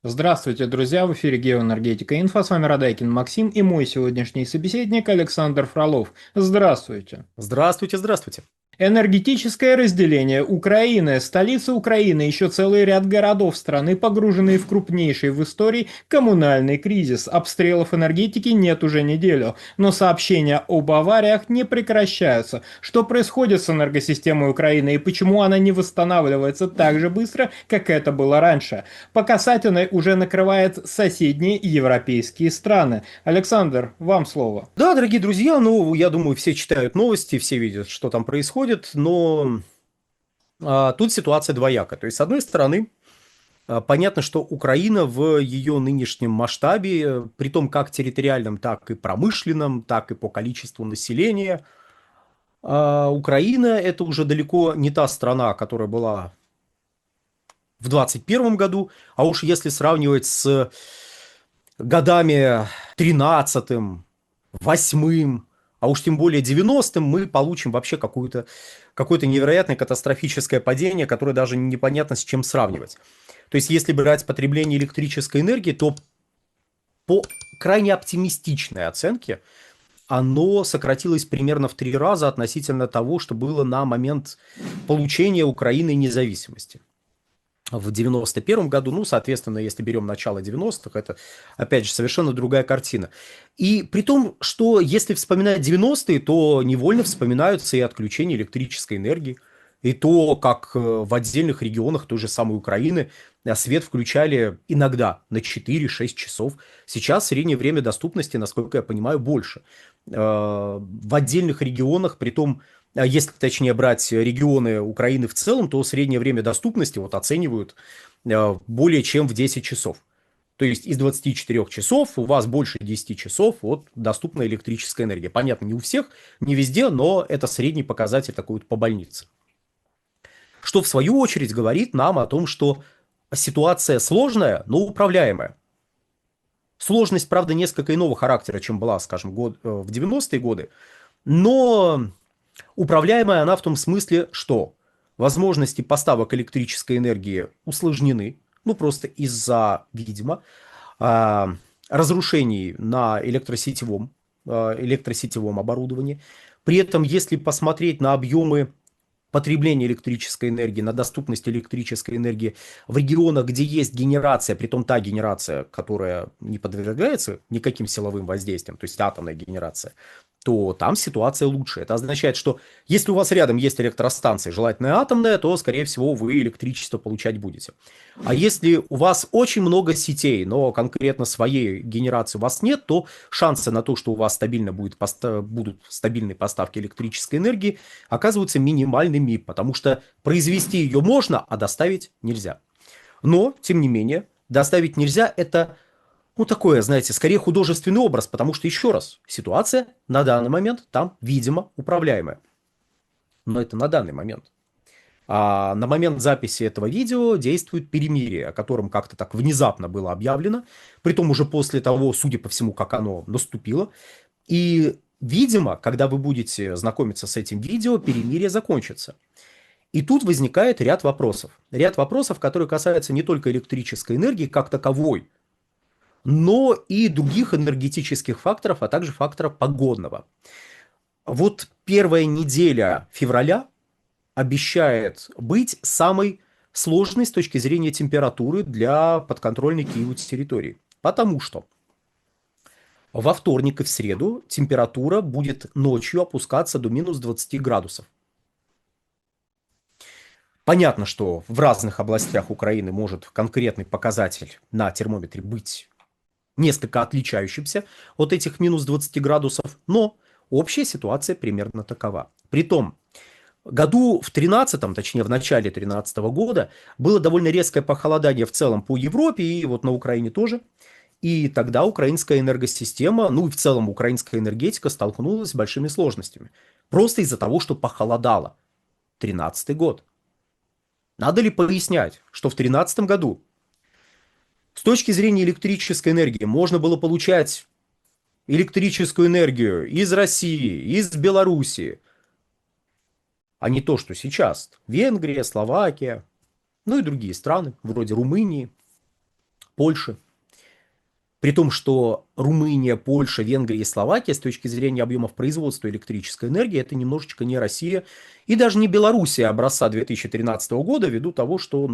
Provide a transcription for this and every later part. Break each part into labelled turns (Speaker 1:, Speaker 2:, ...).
Speaker 1: Здравствуйте, друзья! В эфире Геоэнергетика Инфо. С вами Радайкин Максим и мой сегодняшний собеседник Александр Фролов. Здравствуйте!
Speaker 2: Здравствуйте, здравствуйте.
Speaker 1: Энергетическое разделение Украины. Столица Украины, еще целый ряд городов страны, погруженные в крупнейший в истории коммунальный кризис. Обстрелов энергетики нет уже неделю, но сообщения об авариях не прекращаются. Что происходит с энергосистемой Украины и почему она не восстанавливается так же быстро, как это было раньше? По касательной уже накрывает соседние европейские страны. Александр, вам слово.
Speaker 2: Да, дорогие друзья, я думаю, все читают новости, все видят, что там происходит, но тут ситуация двояка. То есть, с одной стороны, понятно, что Украина в ее нынешнем масштабе, при том как территориальном, так и промышленном, так и по количеству населения, Украина – это уже далеко не та страна, которая была в 2021 году, а уж если сравнивать с годами 13-м, 8-м, а уж тем более 90-м, мы получим вообще какое-то невероятное катастрофическое падение, которое даже непонятно с чем сравнивать. То есть, если брать потребление электрической энергии, то по крайне оптимистичной оценке оно сократилось примерно в 3 раза относительно того, что было на момент получения Украины независимости в 91 году, соответственно, если берем начало 90-х, это, опять же, совершенно другая картина. И при том, что если вспоминать 90-е, то невольно вспоминаются и отключения электрической энергии, и то, как в отдельных регионах той же самой Украины свет включали иногда на 4-6 часов. Сейчас среднее время доступности, насколько я понимаю, больше. В отдельных регионах, при том, если точнее брать регионы Украины в целом, то среднее время доступности оценивают более чем в 10 часов. То есть из 24 часов у вас больше 10 часов доступна электрическая энергия. Понятно, не у всех, не везде, но это средний показатель такой по больнице. Что в свою очередь говорит нам о том, что ситуация сложная, но управляемая. Сложность, правда, несколько иного характера, чем была, скажем, в 90-е годы, но управляемая она в том смысле, что возможности поставок электрической энергии усложнены, просто из-за, видимо, разрушений на электросетевом оборудовании. При этом, если посмотреть на объемы потребления электрической энергии, на доступность электрической энергии в регионах, где есть генерация, притом та генерация, которая не подвергается никаким силовым воздействиям, то есть атомная генерация, то там ситуация лучше. Это означает, что если у вас рядом есть электростанция, желательно атомная, то, скорее всего, вы электричество получать будете. А если у вас очень много сетей, но конкретно своей генерации у вас нет, то шансы на то, что у вас будут стабильные поставки электрической энергии, оказываются минимальными, потому что произвести ее можно, а доставить нельзя. Но, тем не менее, доставить нельзя – это такое, знаете, скорее художественный образ, потому что, еще раз, ситуация на данный момент там, видимо, управляемая. Но это на данный момент. А на момент записи этого видео действует перемирие, о котором как-то так внезапно было объявлено, притом уже после того, судя по всему, как оно наступило. И, видимо, когда вы будете знакомиться с этим видео, перемирие закончится. И тут возникает ряд вопросов. Ряд вопросов, которые касаются не только электрической энергии как таковой, но и других энергетических факторов, а также фактора погодного. Первая неделя февраля обещает быть самой сложной с точки зрения температуры для подконтрольной Киеву территории. Потому что во вторник и в среду температура будет ночью опускаться до минус 20 градусов. Понятно, что в разных областях Украины может конкретный показатель на термометре быть несколько отличающимся от этих минус 20 градусов, но общая ситуация примерно такова. Притом, году в 13-м, точнее в начале 13-го года, было довольно резкое похолодание в целом по Европе и на Украине тоже. И тогда украинская энергосистема, и в целом украинская энергетика столкнулась с большими сложностями. Просто из-за того, что похолодало. 13-й год. Надо ли пояснять, что в 13-м году с точки зрения электрической энергии можно было получать электрическую энергию из России, из Белоруссии, а не то, что сейчас. Венгрия, Словакия, и другие страны, вроде Румынии. Польши. При том, что Румыния, Польша, Венгрия и Словакия с точки зрения объемов производства электрической энергии это немножечко не Россия и даже не Белоруссия образца 2013 года ввиду того, что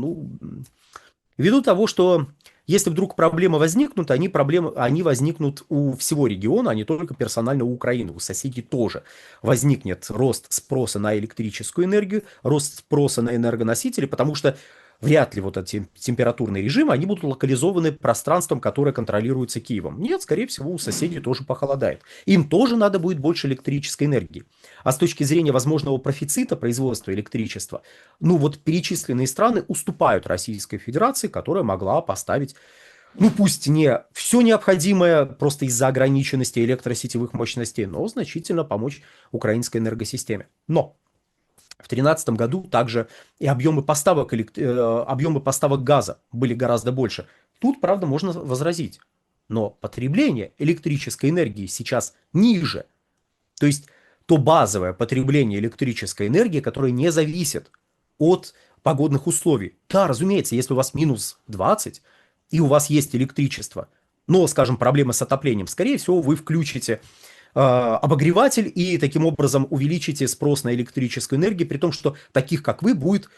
Speaker 2: если вдруг проблемы возникнут, они возникнут у всего региона, а не только персонально у Украины. У соседей тоже возникнет рост спроса на электрическую энергию, рост спроса на энергоносители, потому что вряд ли вот эти температурные режимы, они будут локализованы пространством, которое контролируется Киевом. Нет, скорее всего, у соседей тоже похолодает. Им тоже надо будет больше электрической энергии. А с точки зрения возможного профицита производства электричества, перечисленные страны уступают Российской Федерации, которая могла поставить, пусть не все необходимое просто из-за ограниченности электросетевых мощностей, но значительно помочь украинской энергосистеме. Но в 2013 году также и объемы поставок газа были гораздо больше. Тут, правда, можно возразить. Но потребление электрической энергии сейчас ниже. То есть то базовое потребление электрической энергии, которое не зависит от погодных условий. Да, разумеется, если у вас минус 20 и у вас есть электричество, но, скажем, проблемы с отоплением, скорее всего, вы включите обогреватель и таким образом увеличите спрос на электрическую энергию, при том, что таких, как вы, будет,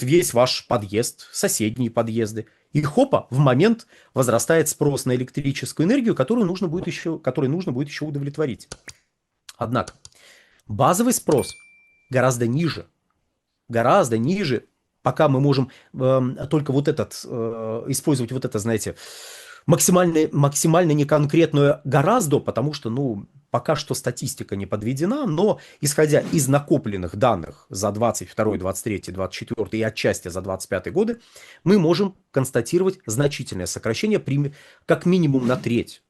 Speaker 2: весь ваш подъезд, соседние подъезды. И хопа, в момент возрастает спрос на электрическую энергию, который нужно будет еще удовлетворить. Однако, базовый спрос гораздо ниже, пока мы можем только использовать знаете, максимально неконкретную гораздо, потому что, пока что статистика не подведена, но исходя из накопленных данных за 22, 23, 24 и отчасти за 25 годы, мы можем констатировать значительное сокращение как минимум на треть.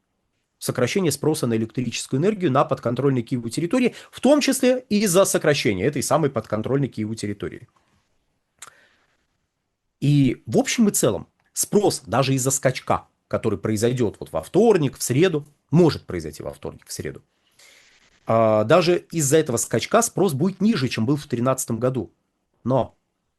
Speaker 2: Сокращение спроса на электрическую энергию на подконтрольной Киеву территории, в том числе и из-за сокращения этой самой подконтрольной Киеву территории. И в общем и целом спрос даже из-за скачка, который произойдет во вторник, в среду, может произойти во вторник, в среду, даже из-за этого скачка спрос будет ниже, чем был в 2013 году. Но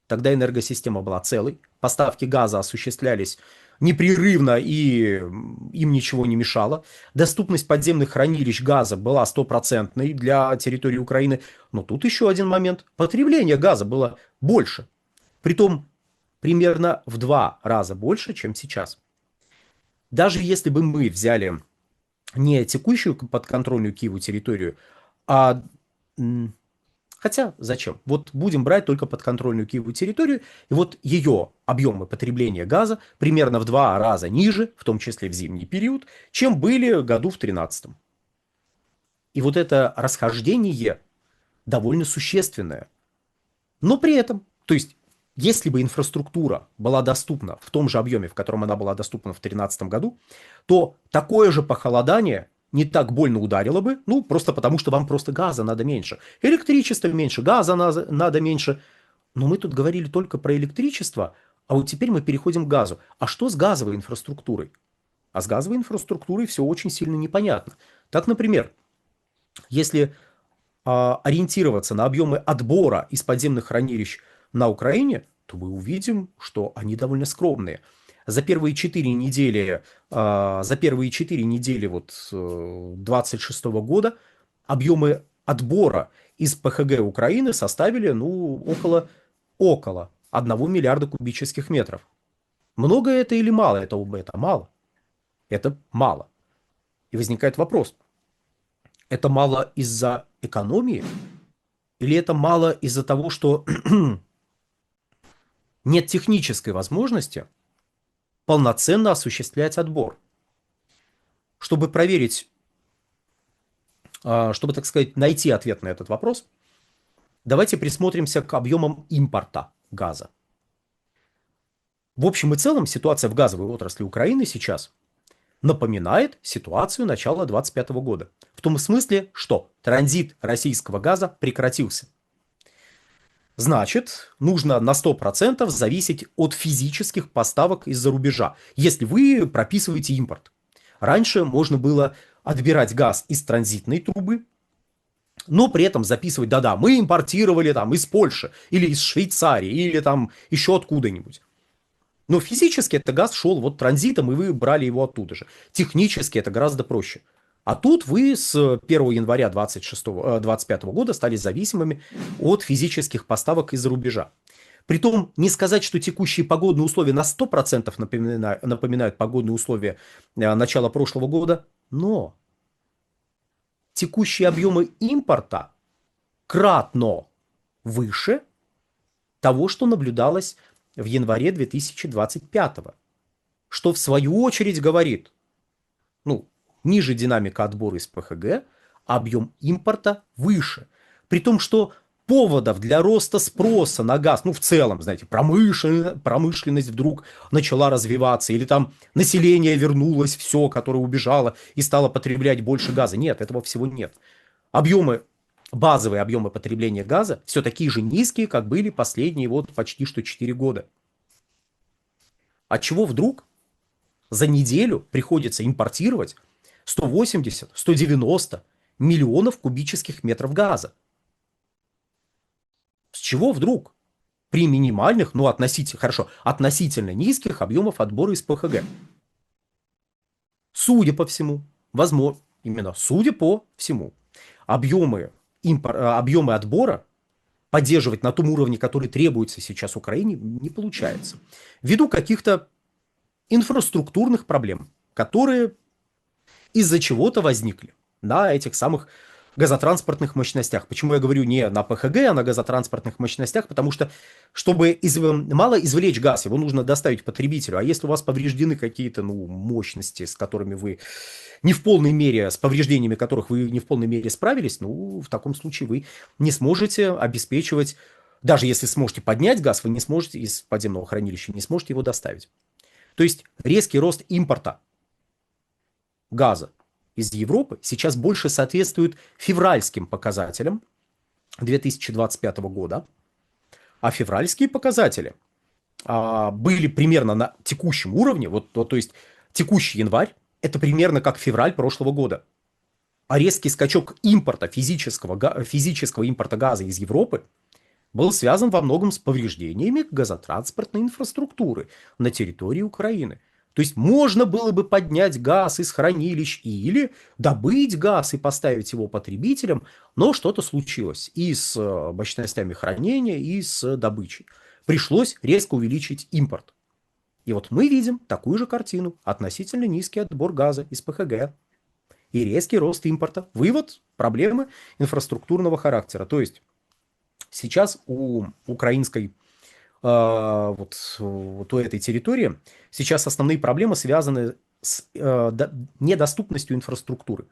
Speaker 2: тогда энергосистема была целой, поставки газа осуществлялись непрерывно и им ничего не мешало. Доступность подземных хранилищ газа была стопроцентной для территории Украины. Но тут еще один момент. Потребление газа было больше. Притом примерно в 2 раза больше, чем сейчас. Даже если бы мы взяли не текущую подконтрольную Киеву территорию, хотя зачем? Будем брать только подконтрольную Киеву территорию, и ее объемы потребления газа примерно в 2 раза ниже, в том числе в зимний период, чем были году в 2013. И это расхождение довольно существенное. Но при этом, то есть, если бы инфраструктура была доступна в том же объеме, в котором она была доступна в 2013 году, то такое же похолодание не так больно ударило бы, просто потому, что вам просто газа надо меньше. Электричества меньше, газа надо меньше. Но мы тут говорили только про электричество, а теперь мы переходим к газу. А что с газовой инфраструктурой? А с газовой инфраструктурой все очень сильно непонятно. Так, например, если ориентироваться на объемы отбора из подземных хранилищ на Украине, то мы увидим, что они довольно скромные. За первые 4 недели 26 года объемы отбора из ПХГ Украины составили около 1 миллиарда кубических метров. Много это или мало? Это мало. Это мало. И возникает вопрос. Это мало из-за экономии? Или это мало из-за того, что нет технической возможности полноценно осуществлять отбор? Чтобы проверить, чтобы, так сказать, найти ответ на этот вопрос, давайте присмотримся к объемам импорта газа. В общем и целом ситуация в газовой отрасли Украины сейчас напоминает ситуацию начала 2025 года. В том смысле, что транзит российского газа прекратился. Значит, нужно на 100% зависеть от физических поставок из-за рубежа, если вы прописываете импорт. Раньше можно было отбирать газ из транзитной трубы, но при этом записывать, да-да, мы импортировали из Польши, или из Швейцарии, или еще откуда-нибудь. Но физически это газ шел вот транзитом, и вы брали его оттуда же. Технически это гораздо проще. А тут вы с 1 января 2025 года стали зависимыми от физических поставок из-за рубежа. Притом, не сказать, что текущие погодные условия на 100% напоминают погодные условия начала прошлого года, но текущие объемы импорта кратно выше того, что наблюдалось в январе 2025, что в свою очередь говорит, ну, ниже динамика отбора из ПХГ, объем импорта выше. При том, что поводов для роста спроса на газ, ну, в целом, знаете, промышленность вдруг начала развиваться, или там население вернулось, все, которое убежало и стало потреблять больше газа. Нет, этого всего нет. Базовые объемы потребления газа все такие же низкие, как были последние вот почти что 4 года. Отчего вдруг за неделю приходится импортировать 180-190 миллионов кубических метров газа? С чего вдруг при минимальных, ну относительно низких объемах отбора из ПХГ? Судя по всему, возможно, именно судя по всему, объемы отбора поддерживать на том уровне, который требуется сейчас Украине, не получается. Ввиду каких-то инфраструктурных проблем, которые из-за чего-то возникли на этих самых газотранспортных мощностях. Почему я говорю не на ПХГ, а на газотранспортных мощностях? Потому что, чтобы мало извлечь газ, его нужно доставить потребителю. А если у вас повреждены какие-то мощности, с которыми вы не в полной мере, с повреждениями которых вы не в полной мере справились, в таком случае вы не сможете обеспечивать, даже если сможете поднять газ, вы не сможете из подземного хранилища, не сможете его доставить. То есть резкий рост импорта газа из Европы сейчас больше соответствует февральским показателям 2025 года, а февральские показатели были примерно на текущем уровне, то есть текущий январь, это примерно как февраль прошлого года. А резкий скачок импорта, физического импорта газа из Европы был связан во многом с повреждениями газотранспортной инфраструктуры на территории Украины. То есть можно было бы поднять газ из хранилищ или добыть газ и поставить его потребителям, но что-то случилось и с мощностями хранения, и с добычей. Пришлось резко увеличить импорт. И вот мы видим такую же картину. Относительно низкий отбор газа из ПХГ и резкий рост импорта. Вывод – проблемы инфраструктурного характера. То есть сейчас у украинской у этой территории сейчас основные проблемы связаны с недоступностью инфраструктуры.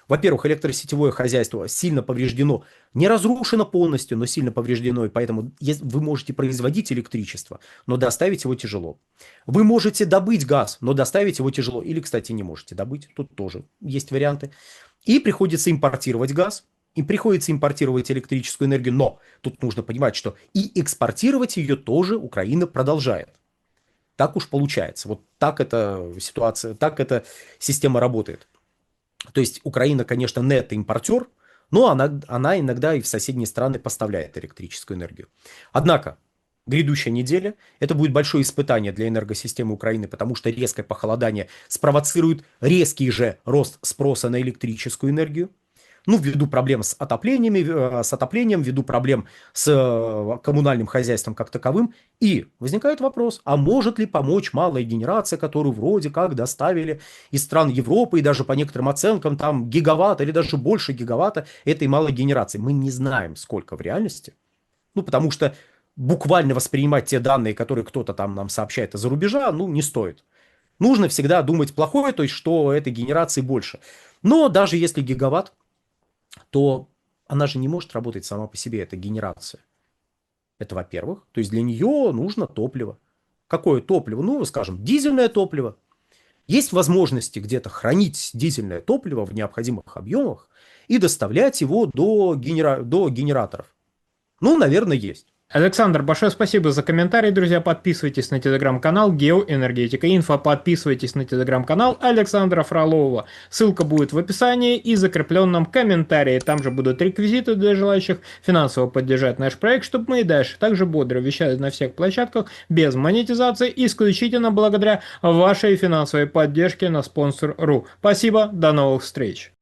Speaker 2: Во-первых, электросетевое хозяйство сильно повреждено, не разрушено полностью, но сильно повреждено, и поэтому вы можете производить электричество, но доставить его тяжело. Вы можете добыть газ, но доставить его тяжело, или, кстати, не можете добыть, тут тоже есть варианты. И приходится импортировать газ, им приходится импортировать электрическую энергию, но тут нужно понимать, что и экспортировать ее тоже Украина продолжает. Так уж получается. Вот так эта ситуация, так эта система работает. То есть Украина, конечно, нетто-импортер, но она иногда и в соседние страны поставляет электрическую энергию. Однако грядущая неделя – это будет большое испытание для энергосистемы Украины, потому что резкое похолодание спровоцирует резкий же рост спроса на электрическую энергию. Ввиду проблем с отоплением, ввиду проблем с коммунальным хозяйством как таковым. И возникает вопрос, а может ли помочь малая генерация, которую вроде как доставили из стран Европы, и даже по некоторым оценкам там гигаватт или даже больше гигаватта этой малой генерации. Мы не знаем, сколько в реальности. Потому что буквально воспринимать те данные, которые кто-то там нам сообщает из-за рубежа, не стоит. Нужно всегда думать плохое, то есть что этой генерации больше. Но даже если гигаватт, то она же не может работать сама по себе, это генерация. Это во-первых. То есть для нее нужно топливо. Какое топливо? Скажем, дизельное топливо. Есть возможности где-то хранить дизельное топливо в необходимых объемах и доставлять его до генераторов? Наверное, есть.
Speaker 1: Александр, большое спасибо за комментарий, друзья. Подписывайтесь на телеграм-канал Геоэнергетика Инфо. Подписывайтесь на телеграм-канал Александра Фролова. Ссылка будет в описании и закрепленном комментарии. Там же будут реквизиты для желающих финансово поддержать наш проект, чтобы мы и дальше также бодро вещали на всех площадках без монетизации, исключительно благодаря вашей финансовой поддержке на Sponsor.ru. Спасибо, до новых встреч.